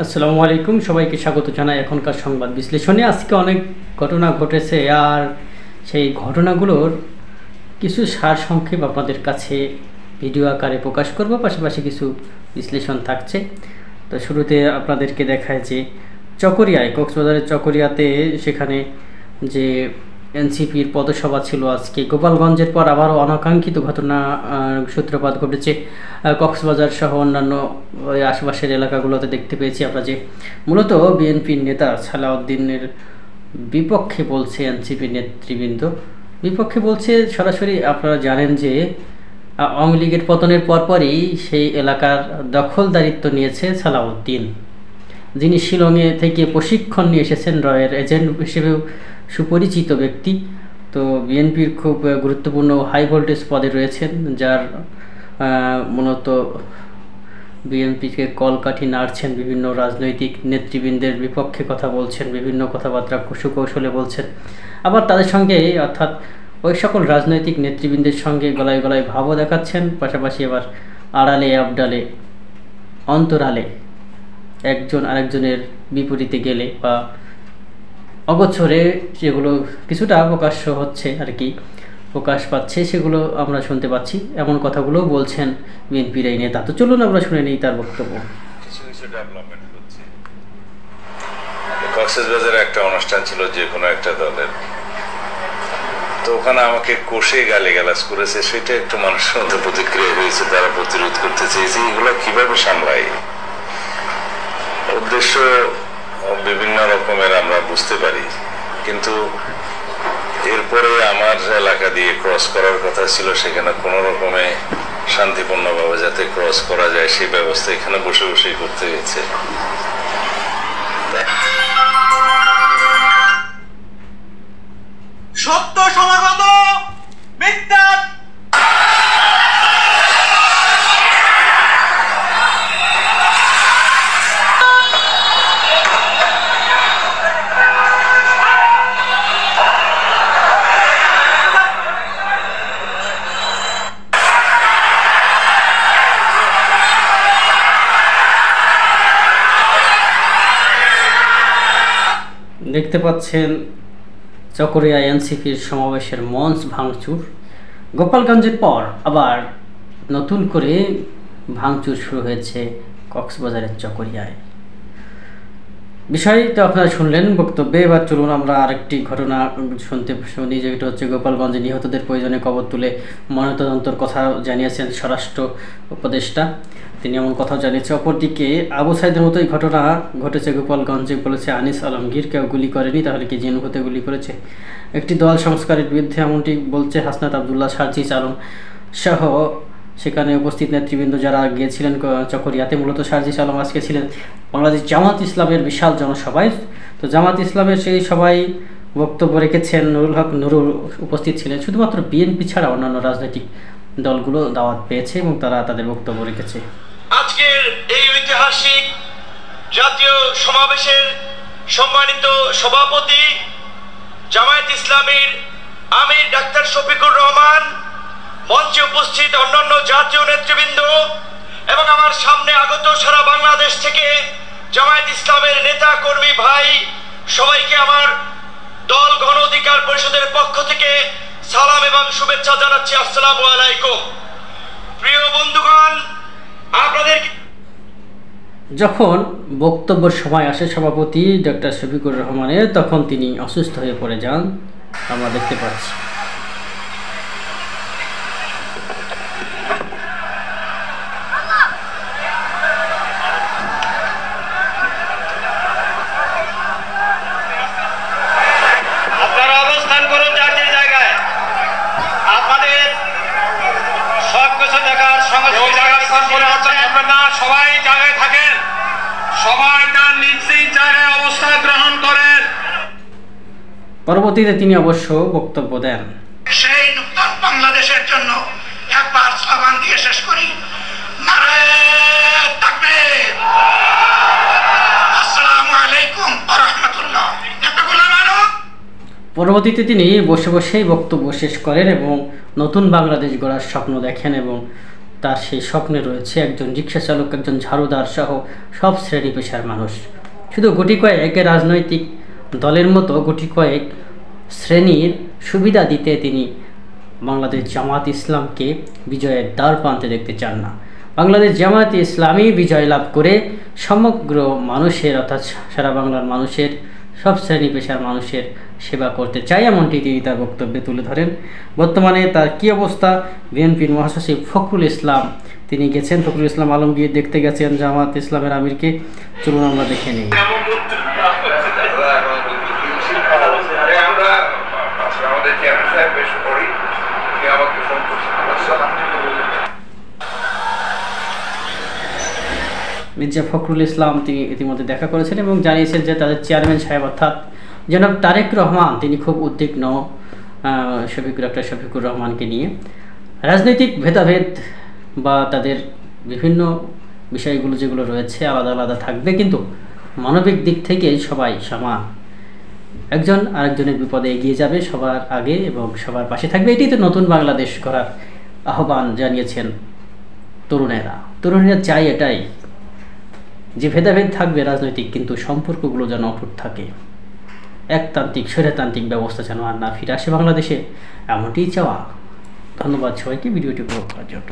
আসসালামু আলাইকুম, সবাইকে স্বাগত জানাই এখনকার সংবাদ বিশ্লেষণে। আজকে অনেক ঘটনা ঘটেছে, আর সেই ঘটনাগুলোর কিছু সারসংক্ষেপ আপনাদের কাছে ভিডিও আকারে প্রকাশ করব, পাশাপাশি কিছু বিশ্লেষণ থাকছে। তো শুরুতে আপনাদেরকে দেখায় যে চকরিয়ায়, কক্সবাজারের চকরিয়াতে, সেখানে যে এনসিপির পদসভা ছিল আজকে। গোপালগঞ্জের পর আবারও অনাকাঙ্ক্ষিত ঘটনা সূত্রপাত ঘটেছে কক্সবাজার সহ অন্যান্য আশেপাশের এলাকাগুলোতে। দেখতে পেয়েছি আমরা যে মূলত বিএনপির নেতা সালাউদ্দিনের বিপক্ষে বলছে এনসিপি নেতৃবৃন্দ, বিপক্ষে বলছে সরাসরি। আপনারা জানেন যে আওয়ামী লীগের পতনের পরপরই সেই এলাকার দখলদারিত্ব নিয়েছে সালাউদ্দিন, যিনি শিলংয়ে থেকে প্রশিক্ষণ নিয়ে এসেছেন, রয়ের এজেন্ট হিসেবেও সুপরিচিত ব্যক্তি। তো বিএনপির খুব গুরুত্বপূর্ণ হাই ভোল্টেজ পদে রয়েছেন, যার মূলত বিএনপিকে কলকাঠি নাড়ছেন, বিভিন্ন রাজনৈতিক নেতৃবৃন্দের বিপক্ষে কথা বলছেন, বিভিন্ন কথাবার্তা সুকৌশলে বলছেন। আবার তাদের সঙ্গে, অর্থাৎ ওই সকল রাজনৈতিক নেতৃবৃন্দের সঙ্গে গলায় গলায় ভাবও দেখাচ্ছেন, পাশাপাশি আবার আড়ালে আবডালে অন্তরালে একজন আরেকজনের বিপরীতে গেলে বা অগোচরে যেগুলো কিছুটা প্রকাশ্য হচ্ছে আর কি, প্রকাশ পাচ্ছে, সেগুলো আমরা শুনতে পাচ্ছি। এমন কথাগুলো বলছেন বিএনপির এই নেতা। তো চলুন আমরা শুনে নিই তার বক্তব্য। কিছু কিছু ডেভেলপমেন্ট হচ্ছে। কক্সবাজারে একটা অনুষ্ঠান ছিল যে কোনো একটা দলের, তো ওখানে আমাকে কষে গালিগালাজ করেছে, সেটা একটু মানুষের মধ্যে প্রতিক্রিয়া হয়েছে, তারা প্রতিরোধ করতে চেয়েছে। এগুলো কিভাবে সামলাই, উদ্দেশ্য বিভিন্ন রকমের আমরা বুঝতে পারি, কিন্তু এরপরে আমার এলাকা দিয়ে ক্রস করার কথা ছিল, সেখানে কোনো রকমে শান্তিপূর্ণভাবে যাতে ক্রস করা যায় সেই ব্যবস্থা এখানে বসে বসেই করতে হয়েছে। সত্য সমাগত মিথ্যা দেখতে পাচ্ছেন চকরিয়া এনসিপির সমাবেশের মঞ্চ ভাঙচুর। গোপালগঞ্জের পর আবার নতুন করে ভাঙচুর শুরু হয়েছে কক্সবাজারের চকরিয়ায়। বিষয়টা আপনারা শুনলেন বক্তব্যে। এবার চলুন আমরা আরেকটি ঘটনা শুনি, যেটা হচ্ছে গোপালগঞ্জে নিহতদের প্রয়োজনে কবর তুলে ময়নাতদন্তের কথা জানিয়েছেন স্বরাষ্ট্র উপদেষ্টা। তিনি এমন কথা জানিয়েছে। অপরদিকে আবু সাইদের মতোই ঘটনা ঘটেছে গোপালগঞ্জে, বলেছে আনিস আলমগীর। কেউ গুলি করেনি, তাহলে কি জেনুক হতে গুলি করেছে? একটি দল সংস্কারের বিরুদ্ধে এমনটি বলছে হাসনাত আবদুল্লাহ, সার্জিস আলম সহ সেখানে উপস্থিত নেতৃবৃন্দ যারা গিয়েছিলেন চকরিয়াতে। মূলত সার্জিস আলম আজকে ছিলেন বাংলাদেশ জামাত ইসলামের বিশাল জনসভায়। তো জামাত ইসলামের সেই সবাই বক্তব্য রেখেছেন। নুরুল হক নুরুল উপস্থিত ছিলেন। শুধুমাত্র বিএনপি ছাড়া অন্যান্য রাজনৈতিক দলগুলো দাওয়াত পেয়েছে এবং তারা তাদের বক্তব্য রেখেছে। আজকের এই ঐতিহাসিক জাতীয় সমাবেশের সম্মানিত সভাপতি জামায়াত ইসলামীর আমির ডাক্তার শফিকুর রহমান, মঞ্চে উপস্থিত অন্যান্য জাতীয় নেতৃবৃন্দ এবং আমার সামনে আগত সারা বাংলাদেশ থেকে জামায়াত ইসলামের নেতা কর্মী ভাই, সবাইকে আমার দল গণ অধিকার পরিষদের পক্ষ থেকে সালাম এবং শুভেচ্ছা জানাচ্ছি। আসসালামু আলাইকুম। প্রিয় বন্ধুগণ, আপনাদের যখন বক্তব্যের সময় আসে সভাপতি ডক্টর শফিকুর রহমানের, তখন তিনি অসুস্থ হয়ে পড়ে যান, আমরা দেখতে পাচ্ছি। আপনারা অবস্থান করুন যার যে জায়গায়। আপনাদের সব কিছু দেখার সঙ্গে না, সবাই জায়গায় থাকেন, সবাই তার নিজ নিজ জায়গায় অবস্থান গ্রহণ করেন। পরবর্তীতে তিনি অবশ্য বক্তব্য দেন। সেই নূতন বাংলাদেশের জন্য একবার স্লোগান দিয়ে শেষ করি, নারায়ে তাকবীর, আসসালামু আলাইকুম ওয়া রাহমাতুল্লাহ। পরবর্তীতে তিনি বসে বসেই বক্তব্য শেষ করেন এবং নতুন বাংলাদেশ গড়ার স্বপ্ন দেখেন এবং তার সেই স্বপ্নে রয়েছে একজন রিক্সা চালক, একজন ঝাড়ুদার সহ সব শ্রেণী পেশার মানুষ। শুধু গুটি কয়েক রাজনৈতিক দলের মতো গুটি কয়েক শ্রেণীর সুবিধা দিতে তিনি বাংলাদেশ জামাত ইসলামকে বিজয়ের দ্বার প্রান্তে দেখতে চান না। বাংলাদেশ জামাত ইসলামী বিজয় লাভ করে সমগ্র মানুষের অর্থাৎ সারা বাংলার মানুষের সব শ্রেণী পেশার মানুষের সেবা করতে চাই, এমনটি তিনি তার বক্তব্যে তুলে ধরেন। বর্তমানে তার কী অবস্থা, বিএনপির মহাসচিব ফখরুল ইসলাম তিনি গেছেন, ফখরুল ইসলাম আলমগীর দেখতে গেছেন জামাত ইসলামের আমিরকে। চলুন আমরা দেখে নিই। মির্জা ফখরুল ইসলাম তিনি ইতিমধ্যে দেখা করেছেন এবং জানিয়েছেন যে তাদের চেয়ারম্যান সাহেব অর্থাৎ জনাব তারেক রহমান তিনি খুব উদ্বিগ্ন ডক্টর শফিকুর রহমানকে নিয়ে। রাজনৈতিক ভেদাভেদ বা তাদের বিভিন্ন বিষয়গুলো যেগুলো রয়েছে আলাদা আলাদা থাকবে, কিন্তু মানবিক দিক থেকে সবাই সমান, একজন আরেকজনের বিপদে এগিয়ে যাবে সবার আগে এবং সবার পাশে থাকবে। এটাই তো নতুন বাংলাদেশ গড়ার আহ্বান জানিয়েছেন তরুণেরা চাই এটাই, যে ভেদাভেদ থাকবে রাজনৈতিক, কিন্তু সম্পর্কগুলো যেন অটুট থাকে, একতান্ত্রিক স্বৈরতান্ত্রিক ব্যবস্থা যেন আর না ফিরে আসে বাংলাদেশে, এমনটিই চাওয়া। ধন্যবাদ সবাইকে ভিডিওটি উপভোগ করার জন্য।